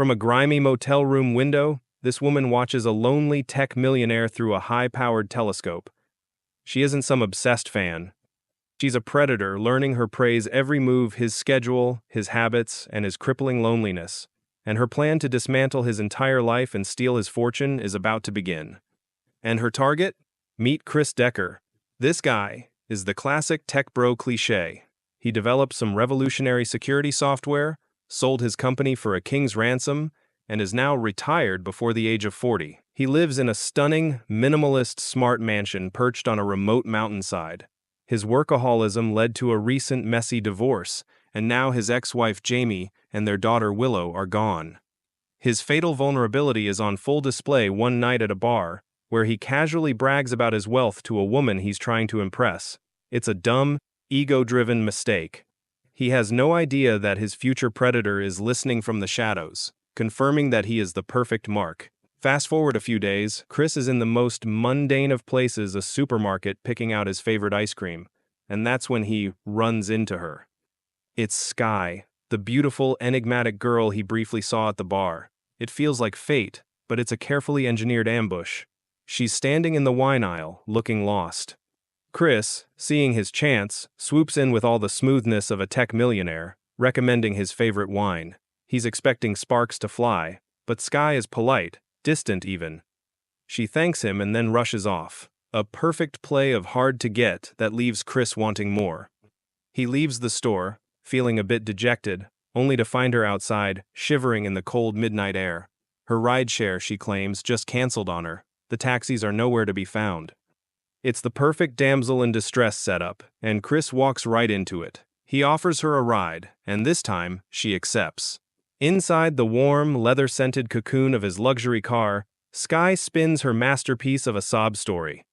From a grimy motel room window, this woman watches a lonely tech millionaire through a high-powered telescope. She isn't some obsessed fan. She's a predator, learning her prey's every move, his schedule, his habits, and his crippling loneliness. And her plan to dismantle his entire life and steal his fortune is about to begin. And her target? Meet Chris Decker. This guy is the classic tech bro cliché. He developed some revolutionary security software, sold his company for a king's ransom, and is now retired before the age of 40. He lives in a stunning, minimalist smart mansion perched on a remote mountainside. His workaholism led to a recent messy divorce, and now his ex-wife Jamie and their daughter Willow are gone. His fatal vulnerability is on full display one night at a bar, where he casually brags about his wealth to a woman he's trying to impress. It's a dumb, ego-driven mistake. He has no idea that his future predator is listening from the shadows, confirming that he is the perfect mark. Fast forward a few days, Chris is in the most mundane of places, a supermarket, picking out his favorite ice cream, and that's when he runs into her. It's Skye, the beautiful, enigmatic girl he briefly saw at the bar. It feels like fate, but it's a carefully engineered ambush. She's standing in the wine aisle, looking lost. Chris, seeing his chance, swoops in with all the smoothness of a tech millionaire, recommending his favorite wine. He's expecting sparks to fly, but Skye is polite, distant even. She thanks him and then rushes off. A perfect play of hard to get that leaves Chris wanting more. He leaves the store, feeling a bit dejected, only to find her outside, shivering in the cold midnight air. Her rideshare, she claims, just canceled on her. The taxis are nowhere to be found. It's the perfect damsel in distress setup, and Chris walks right into it. He offers her a ride, and this time, she accepts. Inside the warm, leather-scented cocoon of his luxury car, Skye spins her masterpiece of a sob story.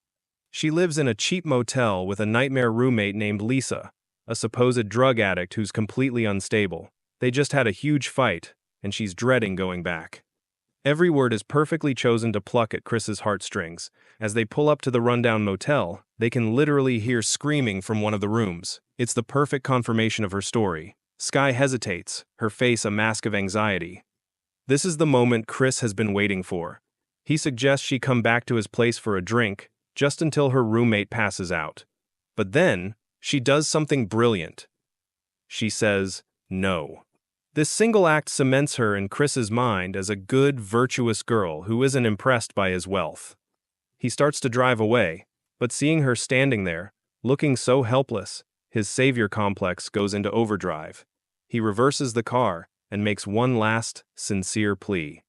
She lives in a cheap motel with a nightmare roommate named Lisa, a supposed drug addict who's completely unstable. They just had a huge fight, and she's dreading going back. Every word is perfectly chosen to pluck at Chris's heartstrings. As they pull up to the rundown motel, they can literally hear screaming from one of the rooms. It's the perfect confirmation of her story. Skye hesitates, her face a mask of anxiety. This is the moment Chris has been waiting for. He suggests she come back to his place for a drink, just until her roommate passes out. But then, she does something brilliant. She says, no. This single act cements her in Chris's mind as a good, virtuous girl who isn't impressed by his wealth. He starts to drive away, but seeing her standing there, looking so helpless, his savior complex goes into overdrive. He reverses the car and makes one last, sincere plea.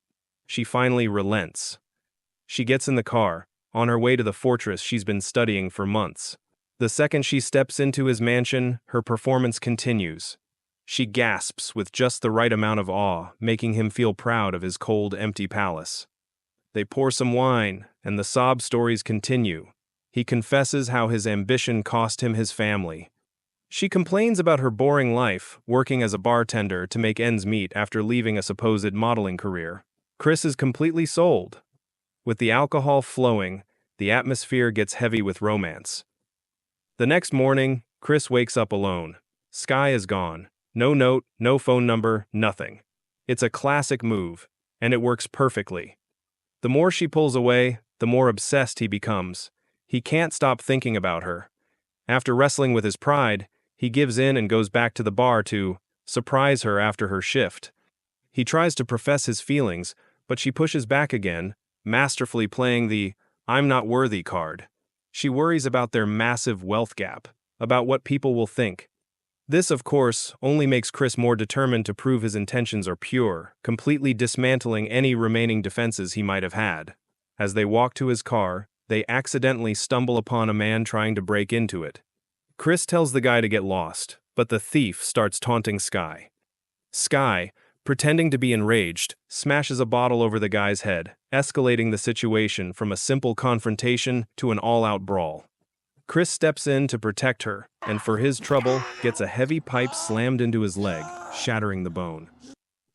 She finally relents. She gets in the car, on her way to the fortress she's been studying for months. The second she steps into his mansion, her performance continues. She gasps with just the right amount of awe, making him feel proud of his cold, empty palace. They pour some wine, and the sob stories continue. He confesses how his ambition cost him his family. She complains about her boring life, working as a bartender to make ends meet after leaving a supposed modeling career. Chris is completely sold. With the alcohol flowing, the atmosphere gets heavy with romance. The next morning, Chris wakes up alone. Skye is gone. No note, no phone number, nothing. It's a classic move, and it works perfectly. The more she pulls away, the more obsessed he becomes. He can't stop thinking about her. After wrestling with his pride, he gives in and goes back to the bar to surprise her after her shift. He tries to profess his feelings, but she pushes back again, masterfully playing the "I'm not worthy" card. She worries about their massive wealth gap, about what people will think. This, of course, only makes Chris more determined to prove his intentions are pure, completely dismantling any remaining defenses he might have had. As they walk to his car, they accidentally stumble upon a man trying to break into it. Chris tells the guy to get lost, but the thief starts taunting Skye. Skye, pretending to be enraged, smashes a bottle over the guy's head, escalating the situation from a simple confrontation to an all-out brawl. Chris steps in to protect her, and for his trouble, gets a heavy pipe slammed into his leg, shattering the bone.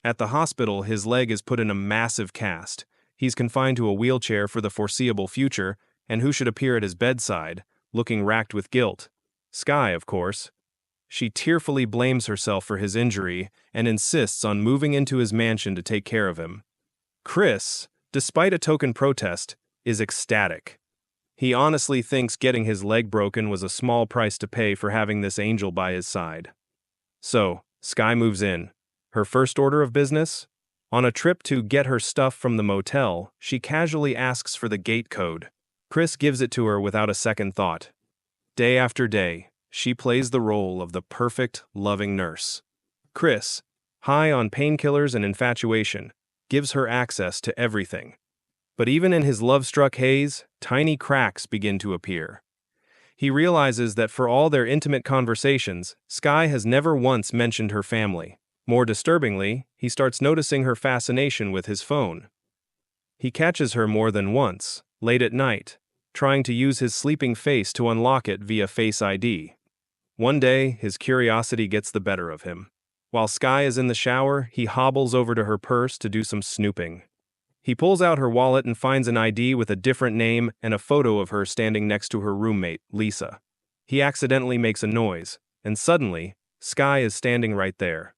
At the hospital, his leg is put in a massive cast. He's confined to a wheelchair for the foreseeable future, and who should appear at his bedside, looking racked with guilt? Skye, of course. She tearfully blames herself for his injury and insists on moving into his mansion to take care of him. Chris, despite a token protest, is ecstatic. He honestly thinks getting his leg broken was a small price to pay for having this angel by his side. So, Skye moves in. Her first order of business? On a trip to get her stuff from the motel, she casually asks for the gate code. Chris gives it to her without a second thought. Day after day, she plays the role of the perfect, loving nurse. Chris, high on painkillers and infatuation, gives her access to everything. But even in his love-struck haze, tiny cracks begin to appear. He realizes that for all their intimate conversations, Skye has never once mentioned her family. More disturbingly, he starts noticing her fascination with his phone. He catches her more than once, late at night, trying to use his sleeping face to unlock it via Face ID. One day, his curiosity gets the better of him. While Skye is in the shower, he hobbles over to her purse to do some snooping. He pulls out her wallet and finds an ID with a different name and a photo of her standing next to her roommate, Lisa. He accidentally makes a noise, and suddenly, Skye is standing right there.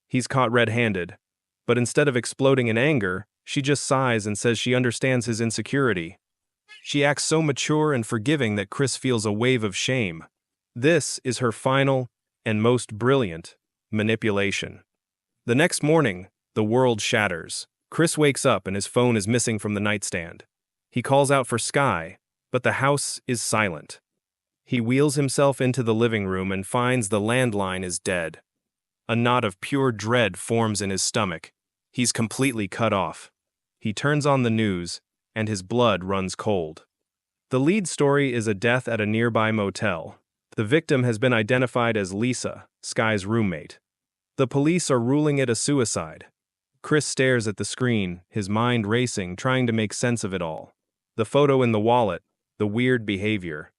He's caught red-handed, but instead of exploding in anger, she just sighs and says she understands his insecurity. She acts so mature and forgiving that Chris feels a wave of shame. This is her final, and most brilliant, manipulation. The next morning, the world shatters. Chris wakes up and his phone is missing from the nightstand. He calls out for Skye, but the house is silent. He wheels himself into the living room and finds the landline is dead. A knot of pure dread forms in his stomach. He's completely cut off. He turns on the news, and his blood runs cold. The lead story is a death at a nearby motel. The victim has been identified as Lisa, Skye's roommate. The police are ruling it a suicide. Chris stares at the screen, his mind racing, trying to make sense of it all. The photo in the wallet, the weird behavior.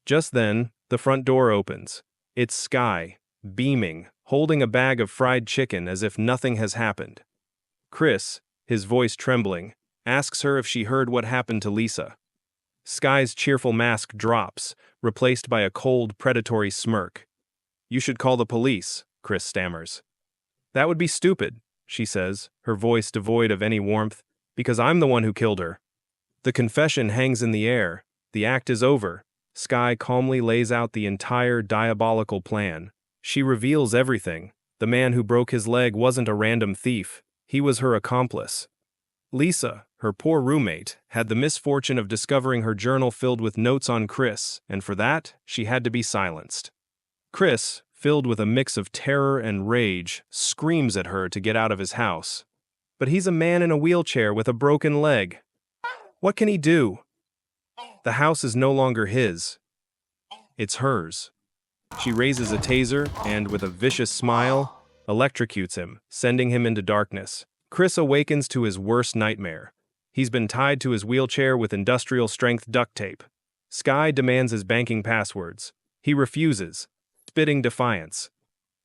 Just then, the front door opens. It's Skye, beaming, holding a bag of fried chicken as if nothing has happened. Chris, his voice trembling, asks her if she heard what happened to Lisa. Skye's cheerful mask drops, replaced by a cold, predatory smirk. "You should call the police," Chris stammers. "That would be stupid," she says, her voice devoid of any warmth, "because I'm the one who killed her." The confession hangs in the air. The act is over. Skye calmly lays out the entire diabolical plan. She reveals everything. The man who broke his leg wasn't a random thief. He was her accomplice. Lisa, her poor roommate, had the misfortune of discovering her journal filled with notes on Chris, and for that, she had to be silenced. Chris, filled with a mix of terror and rage, screams at her to get out of his house. But he's a man in a wheelchair with a broken leg. What can he do? The house is no longer his. It's hers. She raises a taser and, with a vicious smile, electrocutes him, sending him into darkness. Chris awakens to his worst nightmare. He's been tied to his wheelchair with industrial-strength duct tape. Skye demands his banking passwords. He refuses, spitting defiance.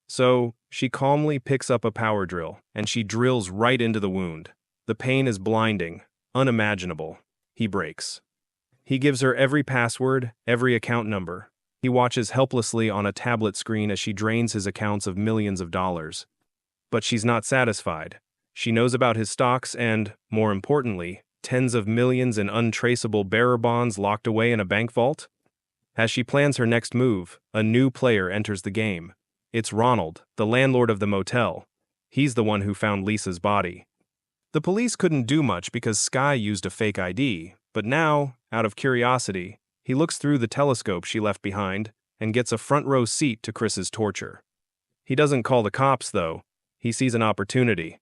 So, she calmly picks up a power drill, and she drills right into the wound. The pain is blinding, unimaginable. He breaks. He gives her every password, every account number. He watches helplessly on a tablet screen as she drains his accounts of millions of dollars. But she's not satisfied. She knows about his stocks and, more importantly, tens of millions in untraceable bearer bonds locked away in a bank vault. As she plans her next move, a new player enters the game. It's Ronald, the landlord of the motel. He's the one who found Lisa's body. The police couldn't do much because Skye used a fake ID, but now, out of curiosity, he looks through the telescope she left behind and gets a front-row seat to Chris's torture. He doesn't call the cops, though. He sees an opportunity.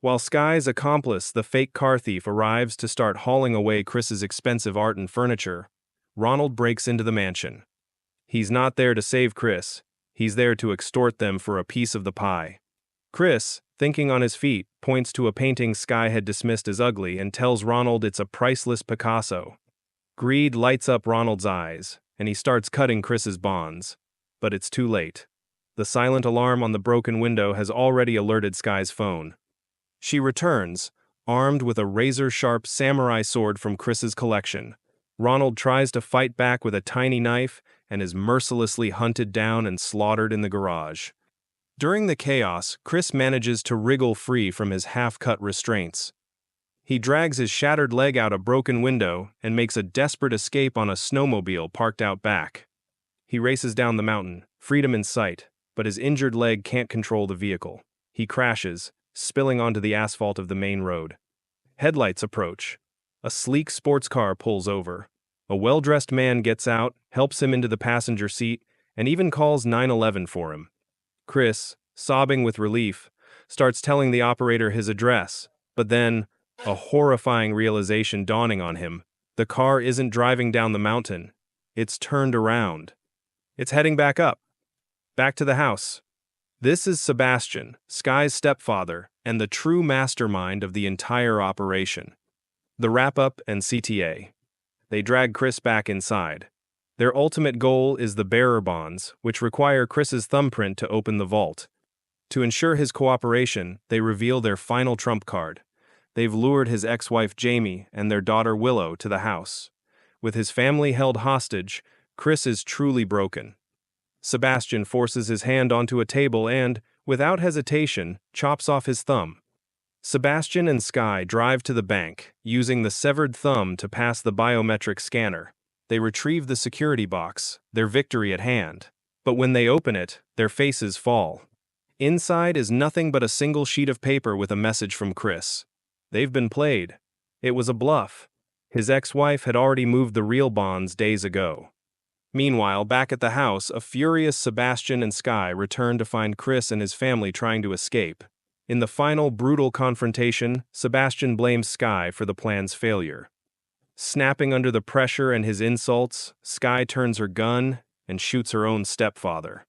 While Skye's accomplice, the fake car thief, arrives to start hauling away Chris's expensive art and furniture, Ronald breaks into the mansion. He's not there to save Chris. He's there to extort them for a piece of the pie. Chris, thinking on his feet, points to a painting Skye had dismissed as ugly and tells Ronald it's a priceless Picasso. Greed lights up Ronald's eyes, and he starts cutting Chris's bonds. But it's too late. The silent alarm on the broken window has already alerted Skye's phone. She returns, armed with a razor-sharp samurai sword from Chris's collection. Ronald tries to fight back with a tiny knife and is mercilessly hunted down and slaughtered in the garage. During the chaos, Chris manages to wriggle free from his half-cut restraints. He drags his shattered leg out a broken window and makes a desperate escape on a snowmobile parked out back. He races down the mountain, freedom in sight, but his injured leg can't control the vehicle. He crashes, spilling onto the asphalt of the main road. Headlights approach. A sleek sports car pulls over. A well-dressed man gets out, helps him into the passenger seat, and even calls 911 for him. Chris, sobbing with relief, starts telling the operator his address, but then, a horrifying realization dawning on him, the car isn't driving down the mountain. It's turned around. It's heading back up. Back to the house. This is Sebastian, Sky's stepfather, and the true mastermind of the entire operation. The wrap-up and CTA. They drag Chris back inside. Their ultimate goal is the bearer bonds, which require Chris's thumbprint to open the vault. To ensure his cooperation, they reveal their final trump card. They've lured his ex-wife Jamie and their daughter Willow to the house. With his family held hostage, Chris is truly broken. Sebastian forces his hand onto a table and, without hesitation, chops off his thumb. Sebastian and Sky drive to the bank, using the severed thumb to pass the biometric scanner. They retrieve the security box, their victory at hand. But when they open it, their faces fall. Inside is nothing but a single sheet of paper with a message from Chris. They've been played. It was a bluff. His ex-wife had already moved the real bonds days ago. Meanwhile, back at the house, a furious Sebastian and Sky return to find Chris and his family trying to escape. In the final brutal confrontation, Sebastian blames Sky for the plan's failure. Snapping under the pressure and his insults, Sky turns her gun and shoots her own stepfather.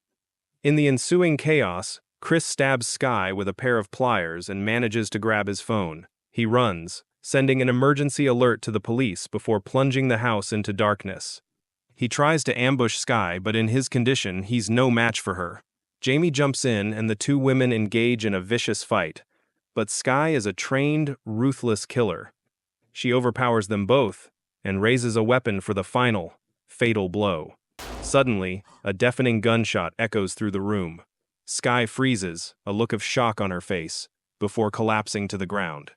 In the ensuing chaos, Chris stabs Sky with a pair of pliers and manages to grab his phone. He runs, sending an emergency alert to the police before plunging the house into darkness. He tries to ambush Sky, but in his condition, he's no match for her. Jamie jumps in and the two women engage in a vicious fight. But Sky is a trained, ruthless killer. She overpowers them both and raises a weapon for the final, fatal blow. Suddenly, a deafening gunshot echoes through the room. Sky freezes, a look of shock on her face, before collapsing to the ground.